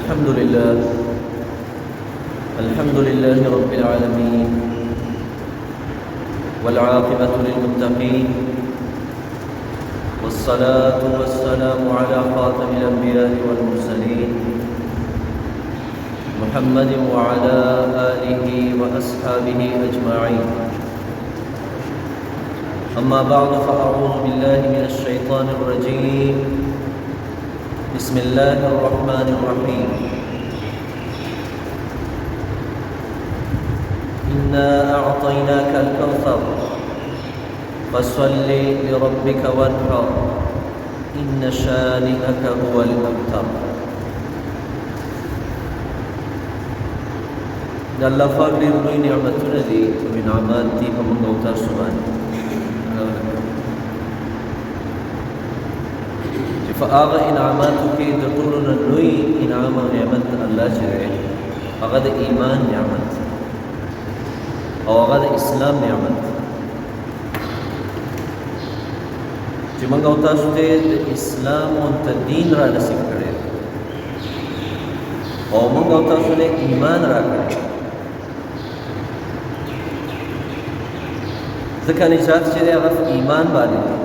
الحمد لله رب العالمين، والعاقبة للمتقين، والصلاة والسلام على خاتم الأنبياء والمرسلين محمد وعلى آله وأصحابه أجمعين. أما بعد، فأعوذ بالله من الشيطان الرجيم. بسم الله الرحمن الرحيم. إنا أعطيناك الكوثر فصل لربك وانحر إن شانئك هو الأبتر. دا الله پاک ډېر لوی نعمتونه دي او انعامات دي په موږ او تاسو باندې، چې په هغه انعاماتو کې د ټولو نه لوی انعام او نعمت الله چې دی هغه د ایمان نعمت او هغه د اسلام نعمت، چې موږ او تاسو ته د اسلام او دین را نصیب کړی او موږ او تاسو له ایمان را کړی. ځکه نجات چې دی هغه په ایمان باندې دی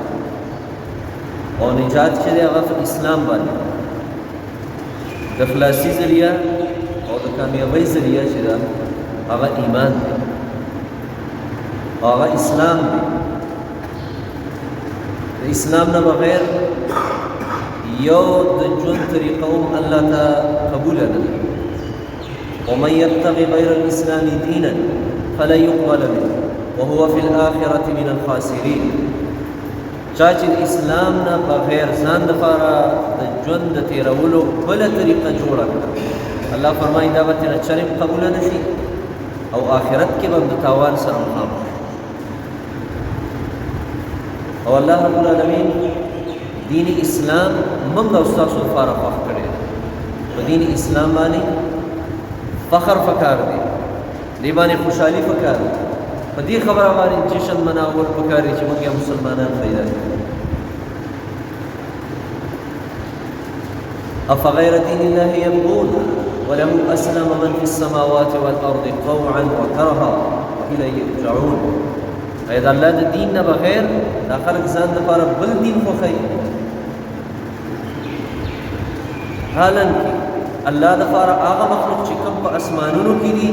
او نجات چې دی هغه په اسلام باندې دی. د خلاصي ذریعه او د کامیابۍ ذریعه چې ده هغه ایمان دی، هغه اسلام دی. د اسلام نه بغیر یو د ژوند طریقه هم الله ته قبول نه ده. ومن يبتغي غير الاسلام دينا فلن يقبل منه وهو في الآخرة من الخاسرين. چا چې اسلام نه بغیر ځان لپاره د ژوند د تیرولو بله طریقه جوړه کړه، الله فرمایي دا به ترې چرې قبوله نه شي او آخرت کې به د تاوان سره مخامخ. او الله رب العالمین دین اسلام موږ او ستاسو لپاره خوښ کړی دی. په دین اسلام باندې فخر پکار دی، دې باندې خوشحالي پکار دی، په دې خبره باندې جشن مناول پکار دی چې موږ یې مسلمانان پیدا کړو. افغیر دین الله یبغون وله اسلم من فی السماوات والارض طوعا وکرها والیه یرجعون. اې د الله د دین نه بغیر دا خلک ځان لپاره بل دین خوښوي، حالاً الله د لپاره هغه مخلوق چې کوم په اسمانونو کې دي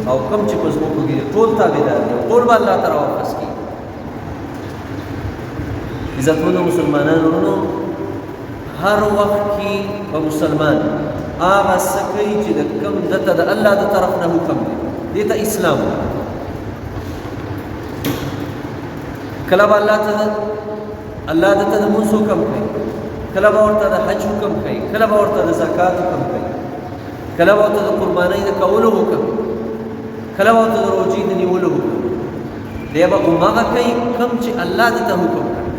او کوم چې په ځمکو کې دي ټول تابعدار دي، ټول به الله ته راواپس کړي. عزتمنو مسلمانانو، هر وخت کې په مسلمان هغه څه کوي چې د کوم دته د الله د طرف نه حکم دی، دې ته اسلام وایي. کله به الله دته د لمونځ حکم کوي، کله به ورته د حج حکم کوي، کله به ورته د زکات حکم کوي، کله به ورته د قربانۍ د کولو حکم، کله به ورته د روژې د نیولو حکم. دی به هماغه کوي کوم چې الله دته حکم کړي.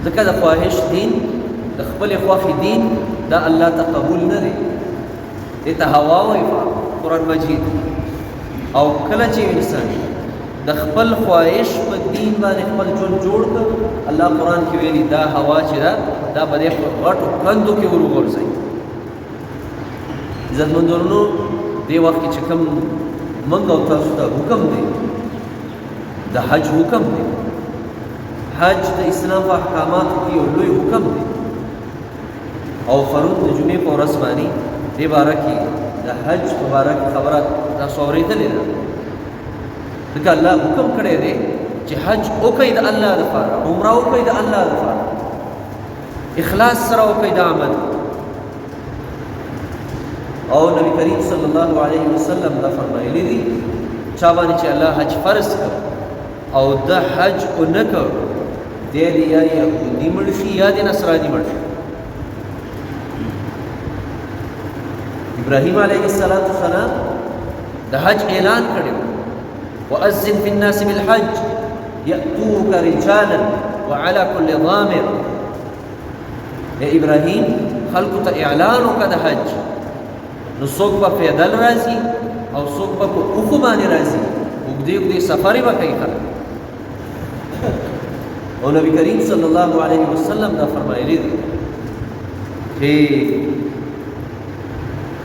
ځکه د خواهش دین، د خپلې خوښې دین دا الله ته قبول نه دی، دې ته هوا وایي قرآن مجید. او کله چې انسان د خپل خواهش په دین باندې خپل ژوند جوړ کړ، الله قرآن کې ویلي دا هوا چې ده دا به دې په غټو کندو کې وروغورځوي. عزتمندانو، دې وخت کې چې کوم موږ او تاسو ته حکم دی، د حج حکم دی. حج د اسلام په احکاماتو کې یو لوی حکم دی او فرض د جمعې په ورځ باندې دې باره کې د حج په باره کې خبره تاسو اورېدلې ده. ځکه الله حکم کړی دی چې حج وکړئ د الله لپاره، عمره وکړئ د الله لپاره، اخلاص سره وکړئ د عمل. او نبی کریم صلی الله علیه وسلم دا فرمایلی دي چا باندې چې الله حج فرض کړ او د حج ونه کړ، دی دې یا یهودي مړ شي یا د نصراني مړ شي. ابراهیم علیه السلام د حج اعلان کړی، وأذن في الناس بالحج يأتوك رجالا وعلى كل ضامر. يا إبراهيم خلقت إعلانك ده حج، نو څوک به پیدل راځي او څوک به په اوښو باندې راځي، اوږدې سفرې به کوي خلک. او نبی کریم صلی الله علیه وسلم دا فرمایلی دی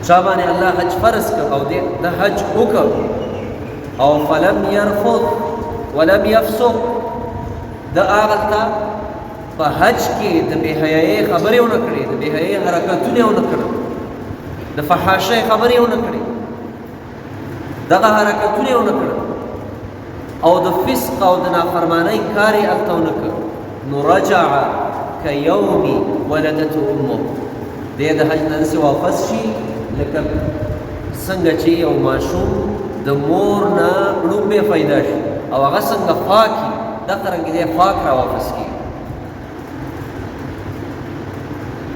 چې چا باندې الله حج فرض کړ او د حج وکړ او فلم يرفض ولم يفسق د هغه ته په حج کې د بې حیایۍ خبرې ونه کړې د بې حیایۍ حرکتونه یې ونه کړل د فحاشۍ خبرې یې ونه کړې دغه حرکتونه یې ونه کړل او د فسق او د نافرمانۍ کار یې هلته ونه کړ نو رجع کیوم ولدته امه دی د حج نه داسې واپس شي لکه څنګه چې یو ماشوم د مور نه ړومبې پیدا شي او هغه څنګه پاکي دغه رنګې دی پاک را واپس کېږي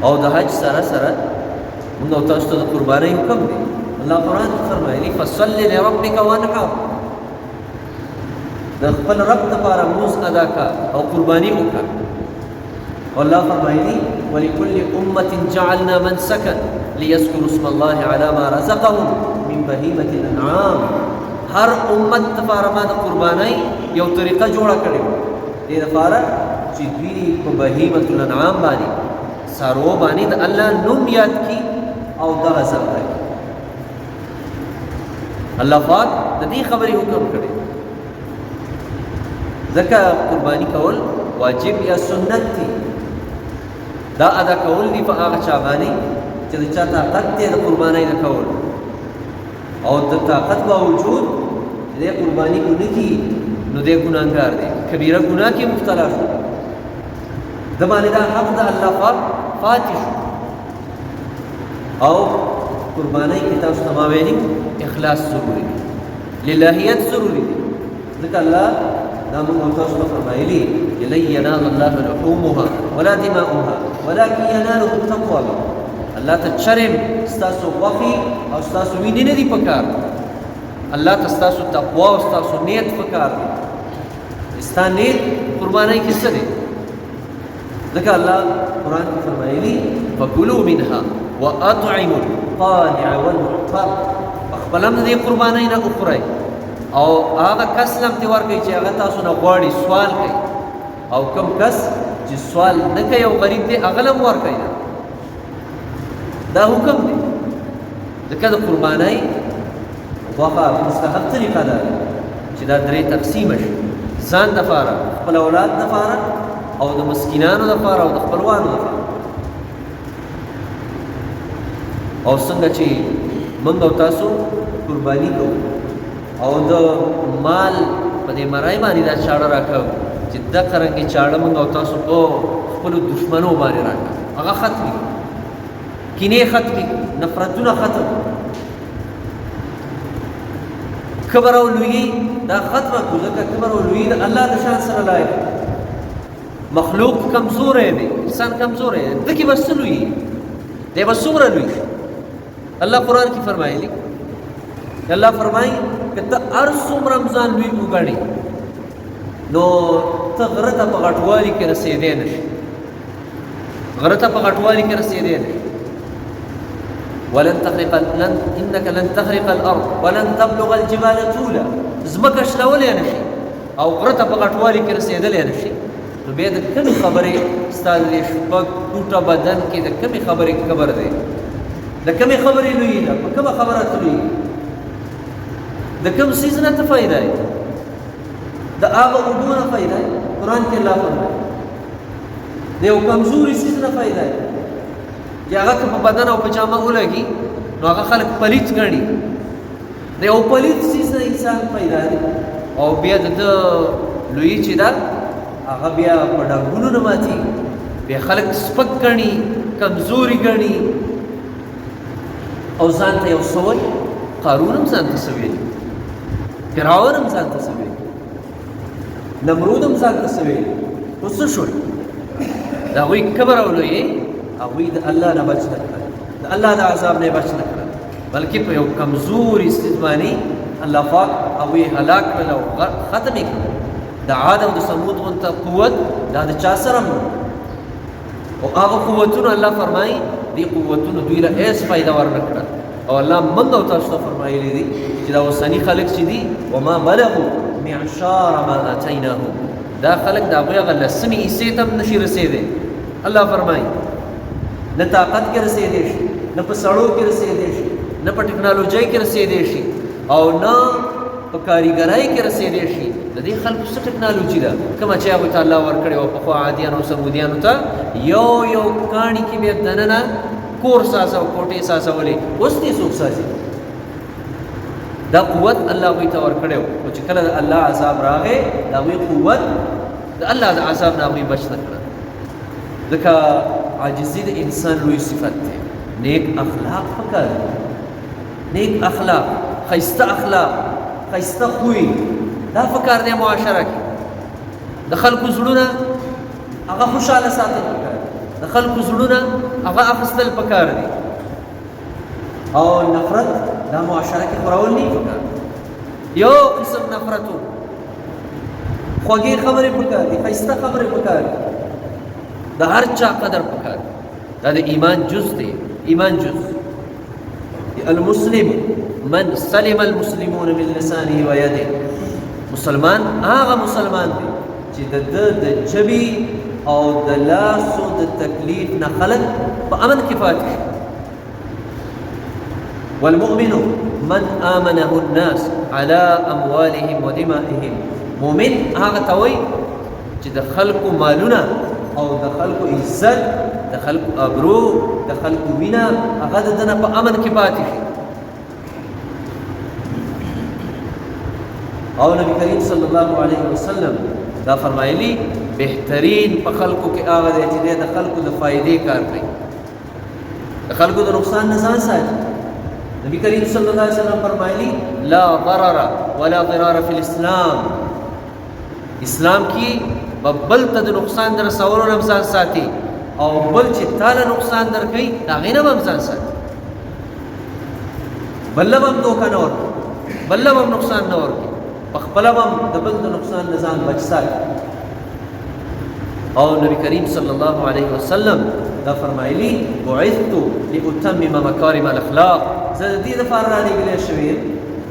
او د حج سره سره موږ او تاسو ته د قربانۍ حکم دی الله قرآن کې فرمایلي فصل لربک وانحر د خپل رب دپاره لمونځ ادا کا او قرباني وکړه والله فرمایلي ولكل امة جعلنا منسكا ليذكروا اسم الله على ما رزقهم من بهيمة الانعام هر امت دپاره ما د قربانۍ یو طریقه جوړه کړې وه دې دپاره چې دوی په بهیمة الانعام باندې څاروو باندې د الله نوم یاد کړي او دغه ذبح کړي الله پاک د دې خبرې حکم کړی ځکه قرباني کول واجب یا سنت دي دا ادا کول دي په هغه چا باندې چې د چا طاقت دی د قربانۍ د کول او د طاقت باوجود چې دی قرباني ونه کړي نو دی ګناهګار دی کبیره ګناه کې مبتلا شو د باندې دا حق د الله پاک فاتح شو او قربانۍ کې تاسو ته ما ویلي اخلاص ضروري دی للهیت ضروري دی ځکه الله دا موږ او تاسو ته فرمایلي چې لن ینال الله لحومها ولا دماؤها ولکن یناله التقوى الله ته چرم ستاسو غوښې او ستاسو وینې نه دي پکار الله ته ستاسو تقوا او ستاسو نیت پکار دی ستا نیت قربانۍ کې څه دی ځکه الله قرآن کې فرمایلي فکلوا منها واطعموا القانع والمعتر خپل هم دې قربانۍ نه وخورئ او هغه کس لم ته ورکړي چې هغه تاسو نه غواړي سوال کوي او کم کس چې سوال نه کوي او غریب دی هغه لم ورکړي دا حکم دی ځکه د قربانۍ غوښه مستحب طریقه ده چې دا درې تقسیمه شي ځان دپاره خپل اولاد دپاره او د مسکینانو دپاره او د خپلوانو دپاره او څنګه چې موږ او تاسو قرباني کوو او د مال په دې مرای باندې دا چاړه راکوو چې دغه رنګې چاړه موږ او تاسو په خپلو دښمنو باندې راکوو هغه ختمي کینې ختمي نفرتونه ختم کبر او لویي دا ختمه کړو ځکه کبر او لویي د الله د شان سره لایق مخلوق کمزوری دی انسان کمزوری دی دکې به څه لوی دی به څومره لوی شي الله قرآن کې فرمایلي الله فرمایي که ته هر څومره ځان لوی وګڼې نو ته غره ته په غټوالي کې رسېدی نه شي غره ته په غټوالي کې رسېدی نه شي انك لن تخرق الارض ولن تبلغ الجبال طولا ځمکه شلولی نه شي او غره ته په غټوالي کې رسېدلی نه شي نو بیا د کومې خبرې ستا د شپږ فوټه بدن کې د کومې خبرې کبر دی د کومې خبرې لوی ده په کومه خبره ته لوی د کوم څیز نه ته فایده یې د هغه اوبو نه فایده یې قرآن کې الله فرمایي د یو کمزوري څیز نه فایده یې چې هغه که په بدن او په جامه ولګي نو هغه خلک پلیت ګڼي د یو پلیت څیز نه انسان پیدا دی او بیا د لوی چې ده هغه بیا په ډنګونو نه ماتي بیا خلک سپک ګڼي کمزوري ګڼي او ځان ته یو څه وایي قارون هم ځان ته څه ویلي فرعون هم ځان ته څه ویلي نمرود هم ځان ته څه ویلي نو څه شول د هغوی کبر او لویۍ هغوی د الله نه بچ نه کړل د الله د عذاب نه بچ نه کړل بلکې په یو کمزوري څیز باندې الله پاک هغوی هلاک کړل او ختم یې کړل د عاد او د ثمود غونته قوت دا د چا سره او هغه قوتونه الله فرمایي دې قوتونو دوی له هېڅ فایده ورنه کړه او الله موږ او تاسو ته فرمایلی دي چې دا اوسني خلک چې دي وما بلغوا معشار ما اتیناهم دا خلک د هغوی هغه لسمې حصې ته هم نشي رسېدی الله فرمایي نه طاقت کې رسېدی شي نه په سړو کې رسېدی شي نه په ټکنالوژۍ کې رسېدی شي او نه په کاریګرۍ کې رسېدی شي. د دې خلکو څه ټکنالوژي ده کومه چې هغوی ته الله ورکړې وه پخوا عادیانو او سمودیانو ته یو یو کاڼي کې بیا دننه کور سازه او کوټې سازولې. اوس دې څوک سازي؟ دا قوت الله هغوی ته ورکړی و خو چې کله د الله عذاب راغی د هغوی قوت د الله د عذاب نه هغوی بچ نه کړه. ځکه عاجزي د انسان لوی صفت دی. نیک اخلاق پکار دي، نیک اخلاق، ښایسته اخلاق، ښایسته خوی دا پکار دی. معاشره کې د خلکو زړونه هغه خوشحاله ساتل پکار دي، د خلکو زړونه هغه اخیستل پکار دي او نفرت دا معاشره کې خورول نه پکار. یو قسم نفرتو خوږې خبرې پکار دي، ښایسته خبرې پکار دي، د هر چا قدر پکار دي. دا د ایمان جز دی. ایمان جز المسلم من سلم المسلمون من لسانه و یده. مسلمان هغه مسلمان دی چې د ژبې او د لاسو د تکلیف نه خلک په امن کې پاتې شي. والمؤمن من آمنه الناس على اموالهم ودمائهم. مؤمن هغه ته وایي چې د خلکو مالونه او د خلکو عزت، د خلکو ابرو، د خلکو وینه هغه د ده نه په امن کې پاتې شي. او نبی کریم صلی الله علیه وسلم دا فرمایلی بهترین په خلکو کې هغه دی چې د خلکو د فائدې کار کوي، د خلکو د نقصان نه ځان ساتي. نبی کریم صلی الله علیه وسلم فرمایلی لا ضرر ولا ضرار فی الاسلام. اسلام کې بل ته د نقصان در رسولو نه ځان ساتي او بل چې تاله نقصان در کوي د هغې نه هم ځان ساتي. بل له هم دوکه نه ورکړي، بل له هم نقصان نه ورکړي، په خپله هم د بل د نقصان نه ځان بچ ساتي. او نبی کریم صلی الله علیه وسلم دا فرمایلی بعثت لاتمم مکارم الاخلاق. زه د دې دپاره رالېږلی شوی یم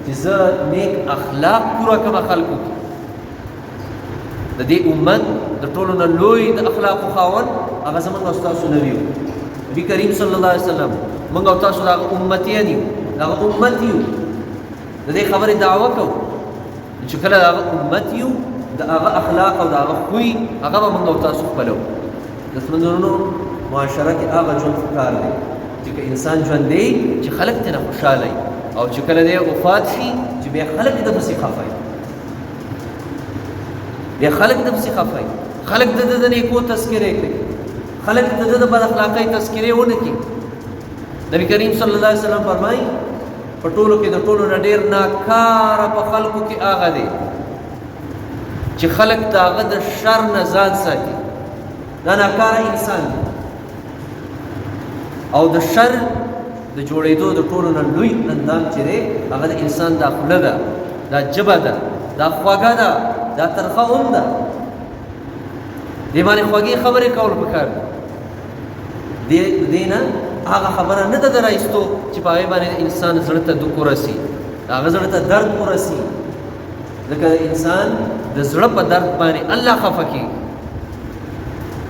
چې زه نیک اخلاق پوره کړم خلکو کې. د دې امت د ټولو نه لوی د اخلاقو خاوند هغه زموږ او ستاسو نبي و. نبي کریم صلی الله علیه وسلم موږ او تاسو د هغه امتیان یو، د هغه امت یو. د دې خبرې دعوه کوو چې کله د هغه امت یو د هغه اخلاق او د هغه خوی هغه به موږ او تاسو خپلو. دښمنانو معاشره کې هغه ژوند پکار دی چې که انسان ژوند دی چې خلک ترې خوشحاله وي او چې کله دی وفات شي چې بیا خلک د پسې خفه وي، بیا خلک د پسې خفه وي، خلک د ده د نیکو تذکرې کوي، خلک د ده د بد اخلاقۍ تذکرې ونه کړي. نبي کریم صلی الله علیه وسلم فرمایي په ټولو کې د ټولو نه ډېر ناکاره په خلکو کې هغه دی چې خلک د هغه د شر نه ځان ساتي. دا ناکاره انسان دی او د شر د جوړېدو د ټولو نه لوی اندام چې دی هغه د انسان دا خوله ده، دا ژبه ده، دا خوږه ده، دا ترخه هم ده. دې باندې خوږې خبرې کول پکار دي. دې نه هغه خبره نه ده د رایستو چې په هغې باندې انسان زړه ته دک ورسي، د هغه زړه ته درد ورسي. ځکه انسان د زړه په درد باندې الله خفه کېږي،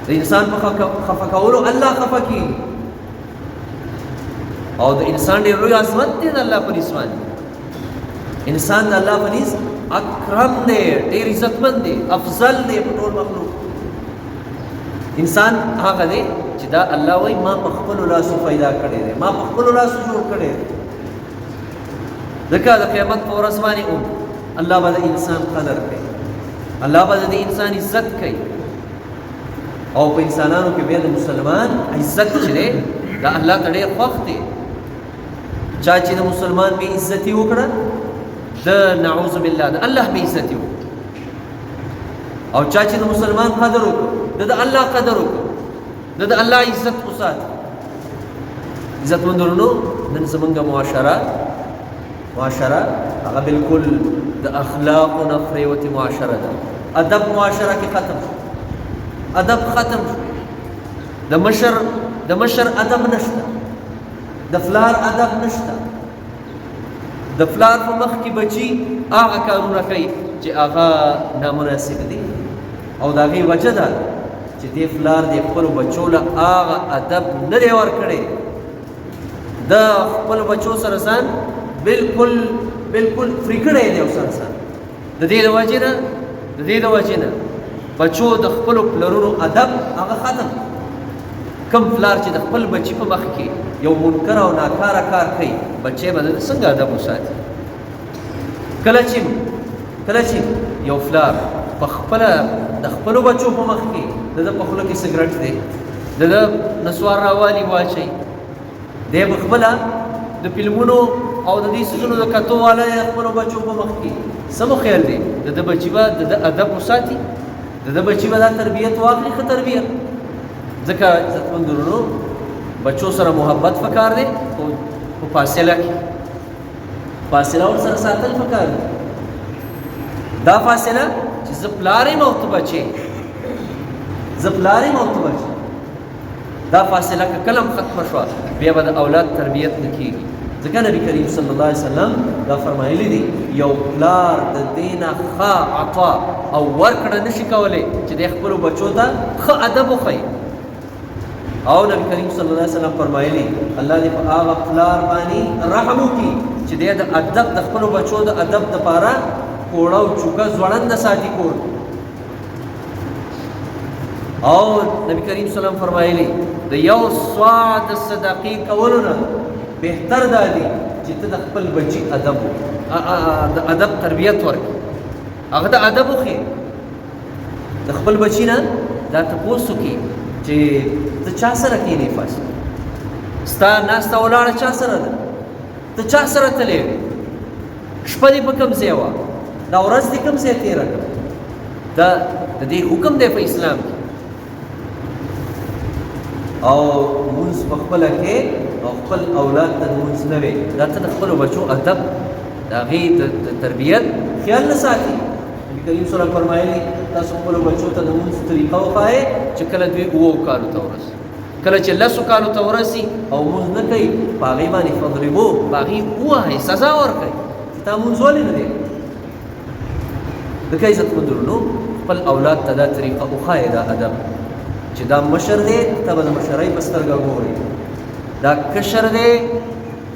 د انسان په خفه کولو الله خفه کېږي. او د انسان ډېر لوی عظمت دی د الله په نسبت باندې. انسان د الله په نسبت اکرم دی، ډېر عزتمند دی، افضل دی په ټول مخلوق. انسان هغه دی چې دا الله وایي ما په خپلو لاسو پیدا کړی دی، ما په خپلو لاسو جوړ کړی دی. ځکه د قیامت په ورځ باندې الله به د انسان قدر کوي، الله به د انسان عزت کوي. او په انسانانو کې بیا د مسلمان عزت چې دی دا الله ته ډېر خوښ دی. چا چې د مسلمان بې عزتي وکړه د نعوذ بالله د الله بې عزتي وکړه، او چا چې د مسلمان قدر وکړه د الله قدر وکړه، د الله عزت وساتي. عزتمندانو نن زمونږ معاشره هغه بالکل د اخلاقو نه پرېوتې معاشره ده. ادب معاشره کې ختم شو، ادب ختم شو. د مشر ادب نشته، د فلار ادب نشته. د فلار په مخ کې بچي هغه کارونه کوي چې هغه نامناسب دي او د هغې وجه ده چې دې فلار د خپلو بچو له هغه ادب نه دی ورکړی، د خپل بچو سره ځان بالکل فری کړی دی ورسره ځان د دې د وجې نه بچو د خپلو پلرونو ادب هغه ختم. کم پلار چې د خپل بچي په مخ کې یو منکر او ناکاره کار کوي بچی به څنګه ادب وساتي؟ کله چې یو پلار په خپله د خپلو بچو په مخ کې د ده په خوله کې سګرټ دی د ده نسوار راوالي واچوي دی به خپله د فلمونو او د دې څیزونو د کتو والا د خپلو بچو په مخ کې څه مو خیال دی د ده بچي به د ده ادب وساتي د ده بچي به دا تربیت واخلي ښه تربیت؟ ځکه عزتمند ورونو بچو سره محبت پکار دی خو په فاصله کې فاصله ورسره ساتل پکار دی. دا فاصله چې زه پلار یم او ته بچې دا فاصله که کله هم ختمه شوه بیا به د اولاد تربیت نه کېږي. ځکه نبي کریم صلی الله علیه وسلم دا فرمایلی دي یو پلار د دې نه ښه عطا او ورکړه نشي کولی چې د خپلو بچو ته ښه ادب وښیي. او نبی کریم صلی الله علیه وسلم فرمایلی الله دې په هغه پلار باندې رحم وکړي چې دی د ادب د خپلو بچو د ادب دپاره کوړه او چوکه ځوړنده ساتي کور. او نبی کریم صلی الله علیه وسلم فرمایلی د یو صاع د صدقې کولو نه بهتر دا دی چې ته د خپل بچي ادب د ادب تربیت ورکړي هغه د ادب وښیي. د خپل بچي نه دا تپوس وکړي چې ته چا سره کښېنې فاصله ستا ناسته ولاړه چا سره ده ته چا سره تللی وې شپه دې په کوم ځای وه دا ورځ دې کوم ځای تېره کړه دا د دې حکم دی په اسلام کې. او مونځ په خپله کې او خپل اولاد ته لمونځ نه وي دا ته د خپلو بچو ادب د هغې د تربیت خیال نه ساتي. نبي کریم صلی الله فرمایلي تاسو خپلو بچو ته د لمونځ طریقه وښایئ چې کله دوی 7 کالو ته ورسي کله چې 10 کالو ته ورسي او لمونځ نه کوي په هغې باندې فضربو په هغې ووهئ سزا ورکړئ چې تا لمونځ ولې نه دی. ځکه عزتمند ورونو خپل اولاد ته دا طریقه وښایئ دا ادب چې دا مشر دی ته به د مشرۍ په سترګه ګوري دا کشر دی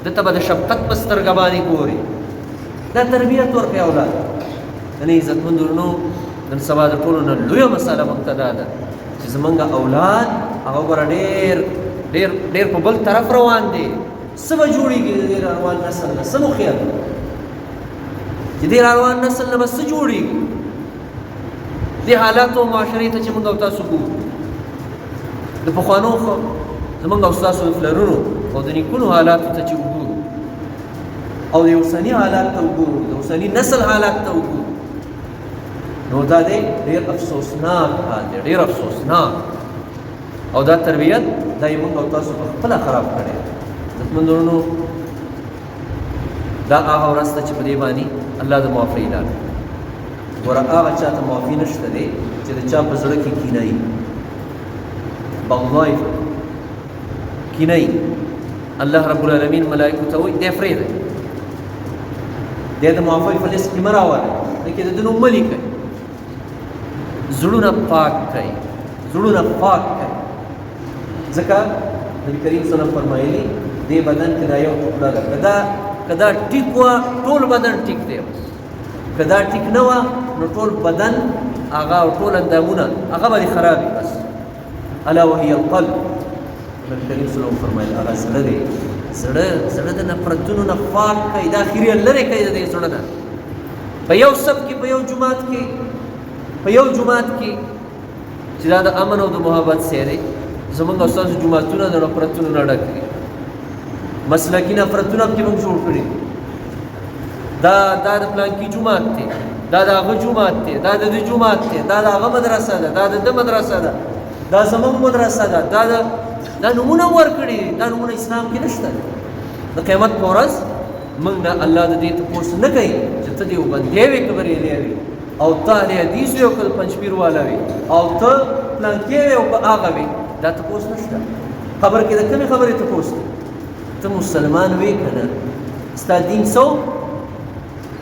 دته به د شفقت په سترګه باندې ګوري دا تربیت ورکړئ اولاد. یعنې عزتمند ورونو نن سبا د ټولو نه لویه مسله موږ ته دا ده چې زموږ اولاد هغه ګوره ډېر په بل طرف روان دی. څه به جوړېږي د دې روان نسل نه څه مو خیال چې دې روان نسل نه به څه جوړېږي دې حالاتو معاشرې ته چې موږ او تاسو ګورو د پخوانو زموږ او ستاسو د پلرونو او د نیکونو حالاتو ته چې وګورو او د اوسني حالات ته وګورو د اوسني نسل حالات ته وګورو نو دا دی ډېر افسوسناک حال دی ډېر افسوسناک. او دا تربیت دا یې موږ او تاسو په خپله خراب کړی عزتمند ورونو دا هغه ورځ ده چې په دې باندې الله د معافۍ اعلان ګوره هغه چا ته معافي نشته دی چې د چا په زړه کې کینه وي بغضای کینه وي. الله رب العالمین ملائکو ته وایي دی پرېږدئ دی د معافۍ په لیست کې مه راولئ لکه د ده نوم مه لیکئ زړونه پاک کړئ ځکه نبي کریم صلی الله فرمایلي دې بدن کې دا یو ټوکړه ده که دا ټیک وه ټول بدن ټیک دی که دا ټیک نه وه نو ټول بدن هغه او ټول اندامونه هغه به دې خراب وي بس الا وهي القلب. نبي کریم صلی الله فرمایل هغه زړه دی زړه د نفرتونو نه پاک کړئ دا خیریه لرې کړئ د دې زړه نه. په یو صف کې په یو جومات کې چې دا د امن او د محبت ځای دی زموږ او ستاسو جوماتونه د نفرتونو نه ډک دي مسلکي نفرتونه پکې موږ جوړ کړي دا د پلانکي جومات دی دا د هغه جومات دی دا د دې جومات دی دا د هغه مدرسه ده دا د ده مدرسه ده دا زموږ مدرسه ده دا نومونه ورکړي دا نومونه اسلام کې نشته. د قیامت په ورځ موږ نه الله د دې تپوس نه کوي چې ته دیوبندی وې که بریلی وې او ته اهل حدیث وې او که پنجپیر والا وې او ته پلانکې وې او که هغه وې دا تپوس نشته. خبر کې د کومې خبرې تپوس دی ته مسلمان وې که نه ستا دین څه و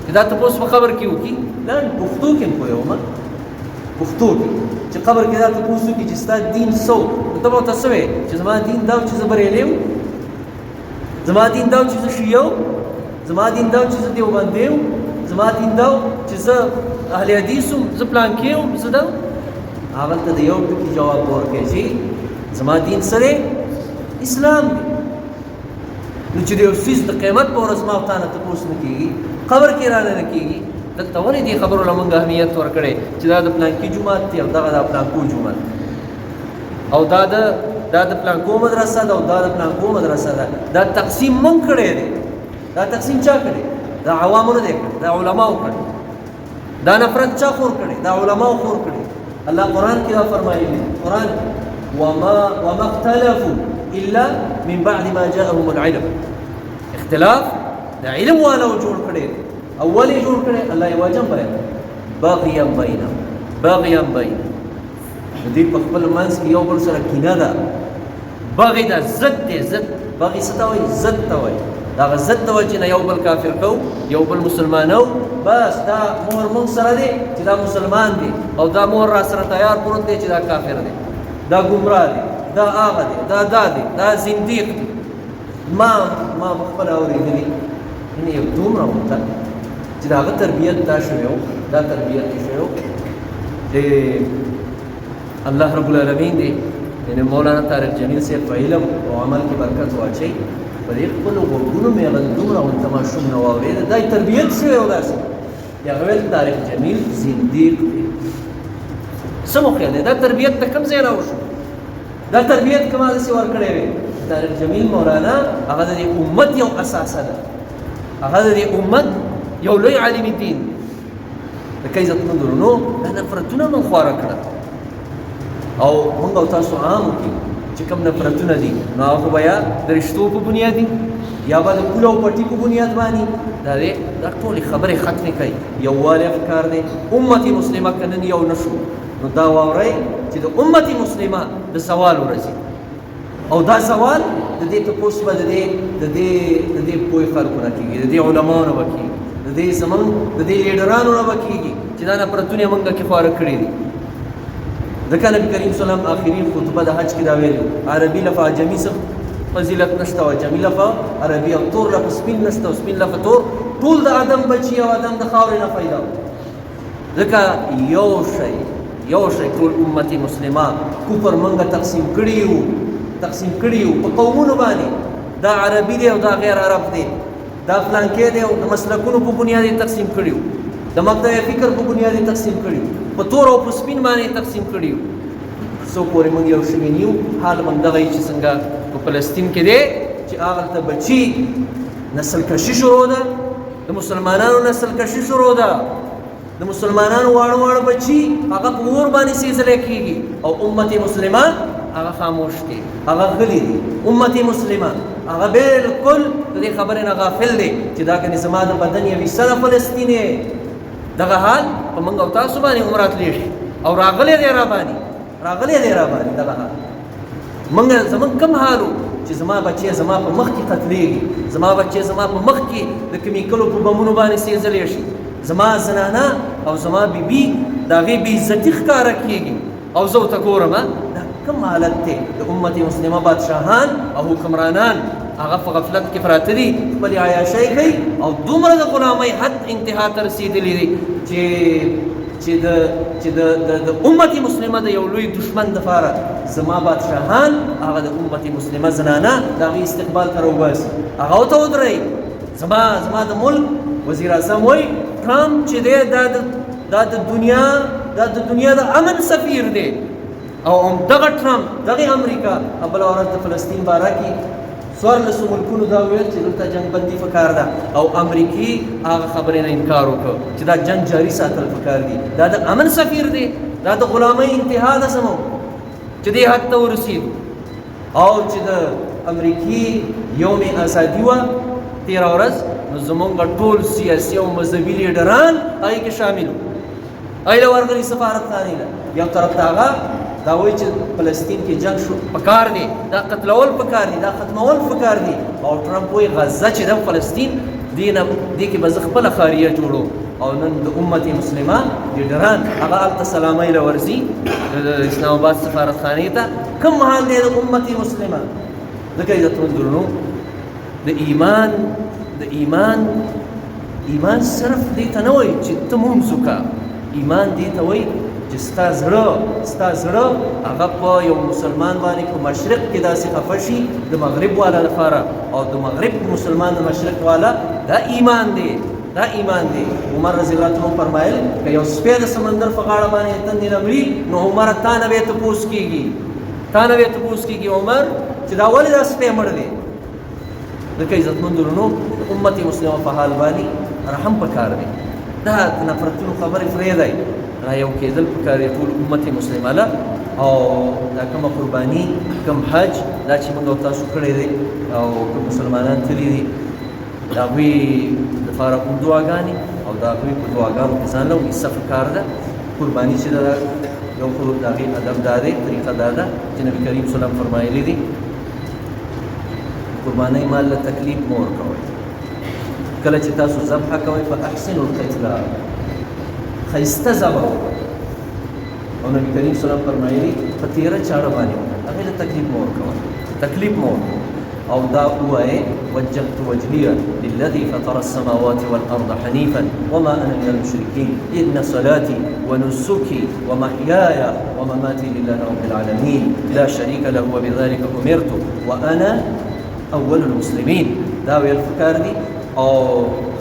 چې دا تپوس په خبر کې وکړي نه پښتو کې هم پوهېږم پښتو کې چې قبر کې دا تپوس وکړي چې ستا دین څه و نو ته به ورته څه وې چې زما دین دا و چې زه بریلی وم زما دین دا چې زه شیعه زما دین دا چې زه دیوبندی یم زما دین دا چې زه اهل حدیث یم زه پلانکې یم زه دا هغلته د یو ټکي جواب ورکړي چې زما دین سره اسلام دی نو چې د یو څیز د قیمت په ورځ ما او تا نه تپوس نه کېږي قبر کې رانه نه کېږي دلته ولې دې خبرو له موږ اهمیت ورکړی چې دا د پلانکي جومات دی او دغه د پلانکو جومات او دا د پلانکو مدرسه ده او دا د پلانکو مدرسه ده دا تقسیم مونږ کړی دی دا تقسیم چا کړی دا عوامو نه دی کړی دا علماو کړی دا نفرت چا خور کړی دا علماو خور کړی الله قرآن کې دا فرمایلی قرآن وما اختلفوا الا من بعد ما جاءهم العلم اختلاف دا علم والا جوړ کړی اول یې جوړ کړی الله یې واجب بیان باغیا بینهم باغیا بین دې په خپل منځ کې یو بل سره کینه ده باغی دا ضد دی ضد باغی څه ته وایي ضد ته وایي دا هغه ضد د وجې نه یو بل کافر کو یو بل مسلمانو بس دا مهر موږ سره دی چې دا مسلمان دی او دا مهر را سره تیار پروت دی چې دا کافر دی دا ګمراه دی دا هغه دی دا دی دا زندیق دی ما خپله اورېدلي یعنې یو دومره ورته چې د هغه تربیت دا شوی و دا تربیت یې شوی و چې الله رب العالمین دی یعنې مولانا طارق جمیل صاحب په علم او عمل کې برکت واچوي په دې خپلو غوږونو مې هغه دومره ورته ماشوم نه واورېده دا یې تربیت شوی و داسې چې هغه ویل طارق جمیل زندیق دی څه مو خیال دی دا تربیت د کوم ځای نه وشو دا تربیت کومه داسې ورکړی وی طارق جمیل مولانا هغه د دې امت یو اساسه ده هغه د دې امت یو لوی عالم دین لکه عزتمندو نو دا نفرتونه من خواره کړه او موږ او تاسو عام وکړو چې کوم نفرتونه دي نو هغه به یا د رشتو په بنیاد دي یا به د پول او پټي په بنیاد باندې دا ټولې خبرې ختمې کوي یووالی پکار دی امت مسلمه که نن یو نه شو نو دا واورئ چې د امت مسلمه د سوال ورځي او دا سوال د دې تپوس به د دې پوه خلکو نه کېږي د دې علماو نه به کېږي د دې زمونږ د دې لیډرانو نه به کېږي چې دا نفرتونه یې موږ کې خواره کړي دي ځکه نبي کریم صلی الله علیه وسلم آخري خطبه د حج کې دا ویلي عربي لفه عجمي څه فضیلت نشته او عجمي لفه عربي او تور لفه سپین نشته او سپین لفه تور ټول د آدم بچي او آدم د خاورې نه پیدا ځکه یو شی ټول امت مسلمه کفر موږ تقسیم کړي یو په قومونو باندې دا عربي دی او دا غیر عرب دی دا فلانکې دی او د مسلکونو په بنیاد تقسیم کړي د مبدأ فکر په بنیاد تقسیم کړي په تور او په سپین باندې تقسیم کړي څو پورې موږ یو شوي نیو حال موږ دغه چې څنګه په فلسطین کې دی چې هغلته بچي نسل کشي شروع ده د مسلمانانو نسل کشي شروع ده د مسلمانانو واړه بچي هغه په اور باندې سېځلی کېږي او امت مسلمه هغه خاموش دی هغه غلی دی امت مسلمه هغه بالکل د دې خبرې نه غافل دی چې دا کنې زما د بدن یو حصه د فلسطین دغه حال په موږ او تاسو باندې هم راتلی شي او راغلی دی را باندې دغه حال زموږ کوم حال و چې زما بچی زما په مخ کې قتلیږي زما بچی زما په مخ کې د کیمیکلو په بمونو باندې سېځلی شي زما زنانه او زما بیبي د هغې بې عزتي ښکاره کېږي او زه ورته ګورم دا کوم حالت دی د امت مسلمه بادشاهان او حکمرانان هغه په غفلت کې پراته دي خپلې عیاشۍ کوي او دومره د غلامۍ حد انتها ته رسېدلي دي چې د امت مسلمه د یو لوی دشمن دپاره زما بادشاهان هغه د امت مسلمه زنانه د هغې استقبال ته راوباسي هغه ورته ودرئ زما د ملک وزیر اعظم وایي ټرمپ چې دی دا د دنیا د امن سفیر دی او دغه ټرمپ دغه امریکا بله ورځ د فلسطین باره کې څوارلسو ملکونو دا ویل چې دلته جنګ بندي پکار ده او امریکي هغه خبرې نه انکار وکړ چې دا جنګ جاري ساتل پکار دي دا د امن سفیر دی دا د غلامۍ انتها ده زموږ چې دې حد ته ورسېدو او چې د امریکي یوم ازادي وه تېره ورځ نو زمونږ ټول سیاسي او مذهبي لیډران هغې کې شامل وو هغې له ورغلي سفارتخانې له یو طرف ته هغه دا وایي چې فلسطین کې جنګ شو پکار دی دا قتلول پکار دي دا ختمول پکار دي او ټرمپ وایي غزه چې ده فلسطین دې کې به زه خپله خاریه جوړو او نن د امت مسلمه لیډران هغه هلته سلامۍ له ورځي د اسلام آباد سفارتخانې ته کوم حال دی د امت مسلمه ځکه عزتمندو د ایمان صرف دې ته نه وایي چې ته مونځ وکړه. ایمان دې ته وایي چې ستا زړه هغه په یو مسلمان باندې په مشرق کې داسې خفه شي د مغرب والا لپاره، او د مغرب مسلمان د مشرق والا دا ایمان دی. عمر رضی الله عنه فرمایل که یو سپی د سمندر په غاړه باندې تندې نه مري نو عمر تا نه به تپوس کېږي عمر چې دا ولې دا سپی مړ دی. ځکه عزتمندو وروڼو د امت مسلمه په حال باندې رحم پکار دی. دا د نفرتونو خبرې پرېږدئ، را یو کېدل پکار دی ټول امت مسلمه له. او دا کومه قرباني کوم حج دا چې موږ او تاسو کړی دی او کوم مسلمانان تللي دي د هغوی دپاره کوم دعاګانې او د هغوی په دعاګانو کې ځان له حصه پکار ده. قرباني چې ده یو خو د هغې ادب دا دی، طریقه دا ده چې نبي کریم صلی الله علیه وسلم فرمایلي دي قربانۍ مال له تکلیف مه ورکوئ. کله چې تاسو ذبحه کوئ فاحسنوا القتله، ښایسته ذبح وکړئ. او نبي کریم صلی الله علیه وسلم فرمایلي په تیره چاړه باندې هغې له تکلیف مه ورکوئ. او دا وایي وجهت وجهي للذي فطر السماوات والأرض حنيفا وما أنا من المشركين إن صلاتي ونسكي ومحياي ومماتي لله رب العالمين لا شريك له وبذلك أمرت وأنا أول المسلمين. دا ویل پکار دي او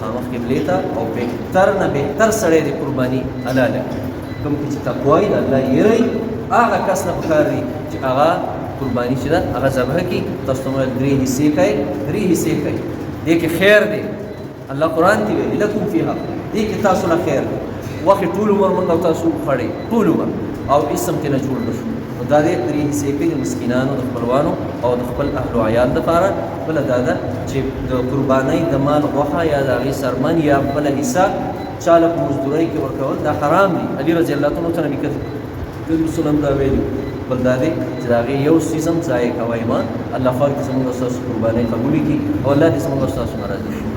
خامخ قبلې ته او بهتر سړی د قرباني حلاله کوم چې تقوا یې د الله یری هغه کس نه پکار دي چې هغه قرباني چې ده هغه ذبح کړي. تاسو ته ویل درې حصې کوي دې کې خیر دی. الله قرآن کې ویلي لکم فیها، دې کې تاسو له خیر دی. وخت ټول عمر موږ او تاسو وخوړئ ټول عمر او اسم کې نه جوړ نه شو. نو دا دې درې حصې کوي د مسکینانو د خپلوانو او د خپل اهل و عیال دپاره. بله دا ده چې د قربانۍ د مال غوښه یا د هغې سرمن یا بله حصه چا له په مزدورۍ کې ورکول دا حرام دي. علي رضی الله عنه ته نبي کریم وسلم دا ویلي. بل دا دی چې د هغې یو څیز هم ضایع کوئ مه. الله پاک دې زموږ او ستاسو قربانۍ قبولې کړي او الله دې زموږ او ستاسو نه راضي شي.